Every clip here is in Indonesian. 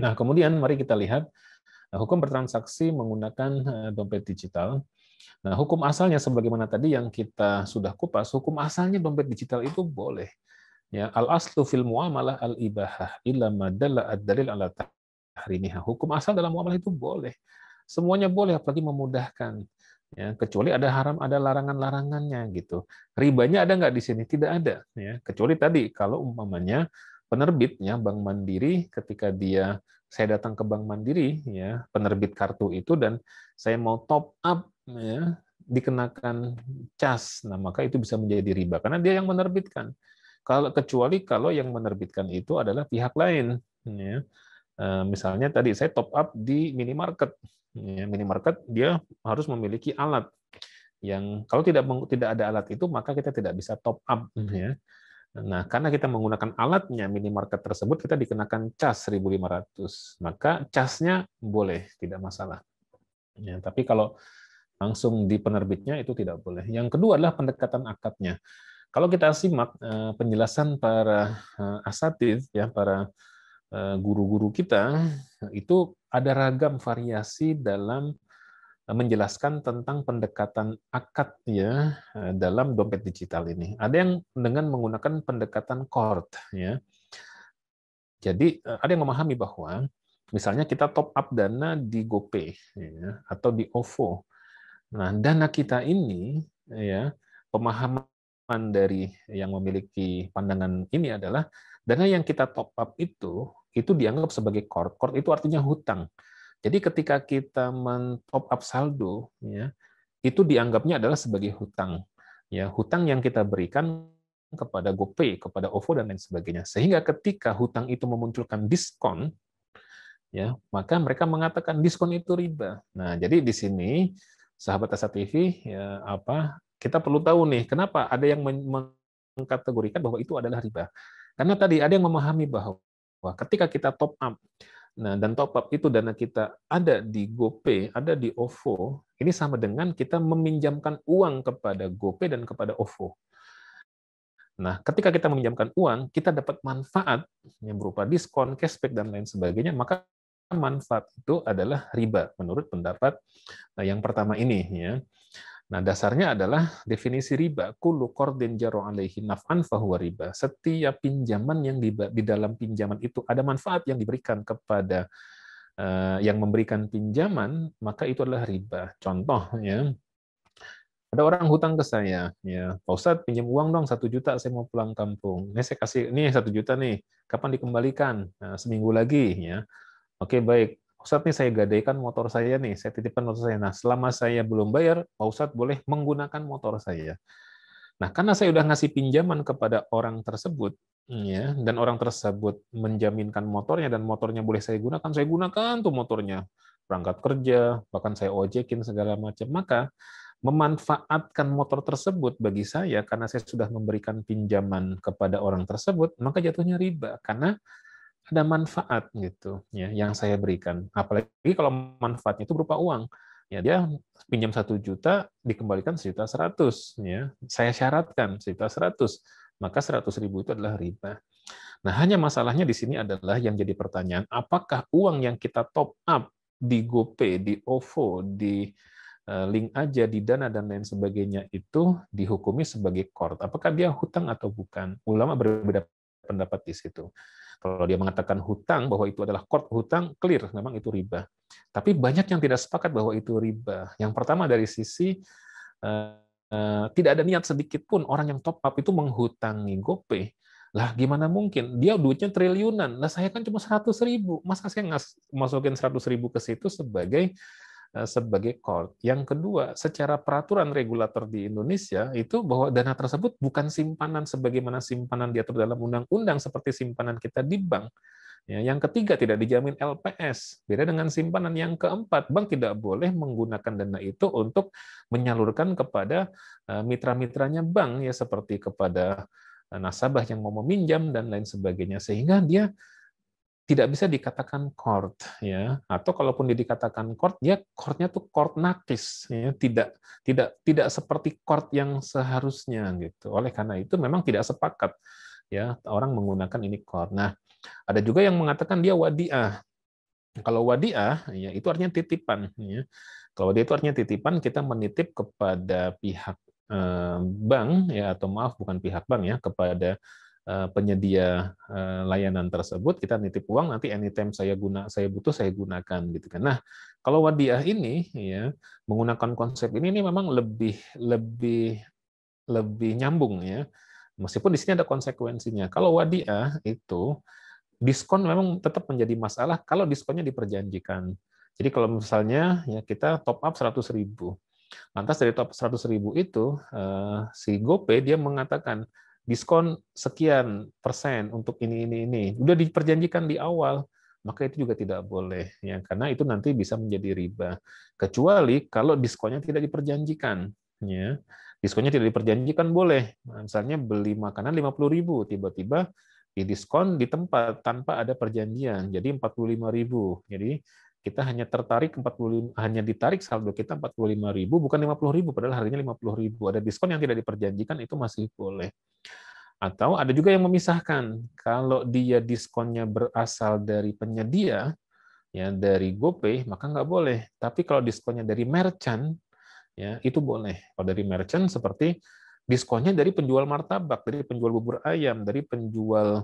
Nah, kemudian mari kita lihat hukum bertransaksi menggunakan dompet digital. Nah, hukum asalnya sebagaimana tadi yang kita sudah kupas, hukum asalnya dompet digital itu boleh. Ya, al aslu fil muamalah al ibahah illa ma dalla ad-dalil ala tahrimiha. Hukum asal dalam muamalah itu boleh. Semuanya boleh, apalagi memudahkan. Ya, kecuali ada haram, ada larangan-larangannya gitu. Ribanya ada nggak di sini? Tidak ada. Ya, kecuali tadi kalau umpamanya penerbitnya Bank Mandiri ketika saya datang ke Bank Mandiri ya penerbit kartu itu dan saya mau top up ya dikenakan cas, nah maka itu bisa menjadi riba karena dia yang menerbitkan. Kecuali kalau yang menerbitkan itu adalah pihak lain ya. Misalnya tadi saya top up di minimarket ya, minimarket dia harus memiliki alat yang kalau tidak ada alat itu maka kita tidak bisa top up ya. Nah, karena kita menggunakan alatnya minimarket tersebut, kita dikenakan cas 1.500. Maka casnya boleh, tidak masalah. Ya, tapi kalau langsung di penerbitnya itu tidak boleh. Yang kedua adalah pendekatan akadnya. Kalau kita simak penjelasan para asatidz, ya, para guru-guru kita, itu ada ragam variasi dalam menjelaskan tentang pendekatan akad ya dalam dompet digital ini. Ada yang dengan menggunakan pendekatan chord ya. Jadi ada yang memahami bahwa misalnya kita top up dana di GoPay ya, atau di OVO. Nah, dana kita ini ya pemahaman dari yang memiliki pandangan ini adalah dana yang kita top up itu dianggap sebagai chord. Chord itu artinya hutang. Jadi ketika kita men-top up saldo ya, itu dianggapnya adalah sebagai hutang. Ya, hutang yang kita berikan kepada GoPay, kepada OVO dan lain sebagainya. Sehingga ketika hutang itu memunculkan diskon, ya, maka mereka mengatakan diskon itu riba. Nah, jadi di sini sahabat Asa TV ya kita perlu tahu nih kenapa ada yang mengkategorikan bahwa itu adalah riba. Karena tadi ada yang memahami bahwa ketika kita top up, nah dan top up itu dana kita ada di GoPay, ada di OVO, ini sama dengan kita meminjamkan uang kepada GoPay dan kepada OVO. Nah, ketika kita meminjamkan uang, kita dapat manfaat yang berupa diskon, cashback, dan lain sebagainya, maka manfaat itu adalah riba menurut pendapat yang pertama ini ya. Nah, dasarnya adalah definisi riba, kullu qardin jaro alaihi naf'an fahuwa riba. Setiap pinjaman yang di dalam pinjaman itu ada manfaat yang diberikan kepada yang memberikan pinjaman, maka itu adalah riba. Contoh ya, ada orang hutang ke saya, ya Pak Ustadz pinjam uang dong 1 juta, saya mau pulang kampung. Ini saya kasih, ini 1 juta nih, kapan dikembalikan? Nah, seminggu lagi, ya. Oke baik, Pak Ustadz nih saya gadaikan motor saya nih, saya titipkan motor saya. Nah selama saya belum bayar, Pak Ustadz boleh menggunakan motor saya. Nah karena saya udah ngasih pinjaman kepada orang tersebut, ya, dan orang tersebut menjaminkan motornya dan motornya boleh saya gunakan tuh motornya berangkat kerja, bahkan saya ojekin segala macam. Maka memanfaatkan motor tersebut bagi saya karena saya sudah memberikan pinjaman kepada orang tersebut, maka jatuhnya riba karena ada manfaat gitu ya yang saya berikan. Apalagi kalau manfaatnya itu berupa uang. Ya dia pinjam 1 juta dikembalikan 1.100.000 ya. Saya syaratkan 1.100.000, maka 100.000 itu adalah riba. Nah, hanya masalahnya di sini adalah yang jadi pertanyaan, apakah uang yang kita top up di GoPay, di OVO, di link aja, di Dana, dan lain sebagainya itu dihukumi sebagai qard? Apakah dia hutang atau bukan? Ulama berbeda pendapat di situ. Kalau dia mengatakan hutang, bahwa itu adalah qard hutang, clear, memang itu riba. Tapi banyak yang tidak sepakat bahwa itu riba. Yang pertama dari sisi tidak ada niat sedikit pun orang yang top up itu menghutangi GoPay. Lah gimana mungkin? Dia duitnya triliunan. Lah saya kan cuma 100.000. Masa saya masukin 100.000 ke situ sebagai qard. Yang kedua, secara peraturan regulator di Indonesia itu bahwa dana tersebut bukan simpanan sebagaimana simpanan diatur dalam undang-undang seperti simpanan kita di bank. Ya, yang ketiga, tidak dijamin LPS. Beda dengan simpanan. Yang keempat, bank tidak boleh menggunakan dana itu untuk menyalurkan kepada mitra-mitranya bank, ya seperti kepada nasabah yang mau meminjam dan lain sebagainya. Sehingga dia tidak bisa dikatakan qard ya, atau kalaupun dia dikatakan qard, dia qardnya tuh qard nakis ya, tidak seperti qard yang seharusnya gitu. Oleh karena itu memang tidak sepakat ya orang menggunakan ini qard. Nah, ada juga yang mengatakan dia wadiah. Kalau wadiah, ya itu artinya titipan. Ya. Kalau wadiah itu artinya titipan, kita menitip kepada pihak bank, ya atau maaf bukan pihak bank ya, kepada penyedia layanan tersebut, kita nitip uang, nanti anytime saya butuh saya gunakan gitu kan. Nah, kalau wadiah ini ya menggunakan konsep ini memang lebih lebih lebih nyambung ya. Meskipun di sini ada konsekuensinya. Kalau wadiah itu diskon memang tetap menjadi masalah kalau diskonnya diperjanjikan. Jadi kalau misalnya ya kita top up 100.000, lantas dari top 100.000 itu si GoPay dia mengatakan diskon sekian persen untuk ini. Udah diperjanjikan di awal, maka itu juga tidak boleh ya karena itu nanti bisa menjadi riba. Kecuali kalau diskonnya tidak diperjanjikan ya. Diskonnya tidak diperjanjikan boleh. Misalnya beli makanan 50.000, tiba-tiba didiskon di tempat tanpa ada perjanjian. Jadi 45.000. Jadi kita hanya tertarik 45, hanya ditarik saldo kita 45.000 bukan 50.000 padahal harganya 50.000. Ada diskon yang tidak diperjanjikan itu masih boleh. Atau ada juga yang memisahkan. Kalau dia diskonnya berasal dari penyedia ya dari GoPay maka nggak boleh. Tapi kalau diskonnya dari merchant ya itu boleh. Kalau dari merchant seperti diskonnya dari penjual martabak, dari penjual bubur ayam, dari penjual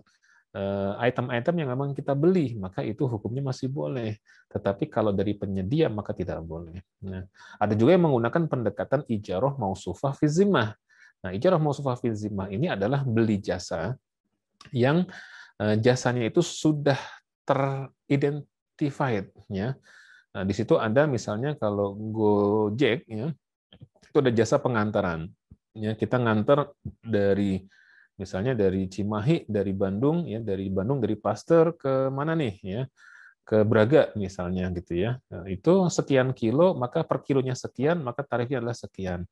item-item yang memang kita beli, maka itu hukumnya masih boleh. Tetapi kalau dari penyedia, maka tidak boleh. Nah, ada juga yang menggunakan pendekatan ijarah mausufah fi zimmah. Nah, ijarah mausufah fi zimmah ini adalah beli jasa yang jasanya itu sudah teridentified. Ya. Nah, di situ ada misalnya kalau Gojek, ya, itu ada jasa pengantaran. Ya, kita ngantar dari misalnya dari Cimahi, dari Bandung, ya dari Pasteur ke mana nih, ya ke Braga misalnya gitu ya. Nah, itu sekian kilo, maka per kilonya sekian, maka tarifnya adalah sekian.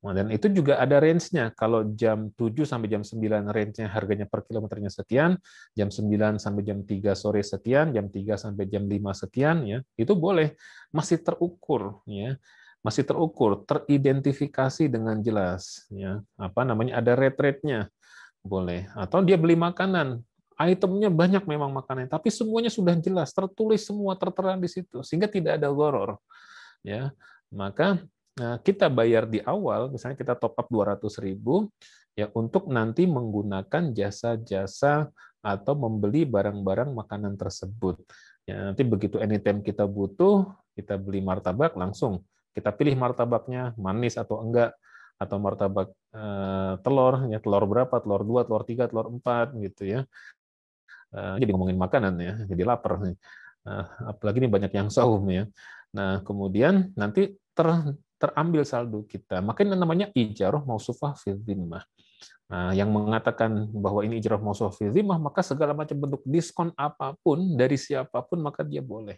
Nah, dan itu juga ada range-nya. Kalau jam 7 sampai jam 9 range-nya harganya per kilometernya sekian, jam 9 sampai jam 3 sore sekian, jam 3 sampai jam 5 sekian ya. Itu boleh, masih terukur ya. Masih terukur, teridentifikasi dengan jelas ya. Apa namanya? Ada rate-rate-nya. Boleh. Atau dia beli makanan, itemnya banyak memang makanan, tapi semuanya sudah jelas, tertulis semua, tertera di situ, sehingga tidak ada goror. Ya, maka kita bayar di awal, misalnya kita top up 200.000, ya untuk nanti menggunakan jasa-jasa atau membeli barang-barang makanan tersebut. Ya, nanti begitu anytime kita butuh, kita beli martabak langsung. Kita pilih martabaknya manis atau enggak, atau martabak telur, ya telur berapa, telur 2, telur 3, telur 4, gitu ya. Jadi ngomongin makanan ya, jadi lapar nih. Apalagi ini banyak yang saum ya. Nah, kemudian nanti terambil saldo kita. Makanya namanya ijarah mausufah fi dhimmah. Nah, yang mengatakan bahwa ini ijarah mausufah fi dhimmah, maka segala macam bentuk diskon apapun dari siapapun maka dia boleh.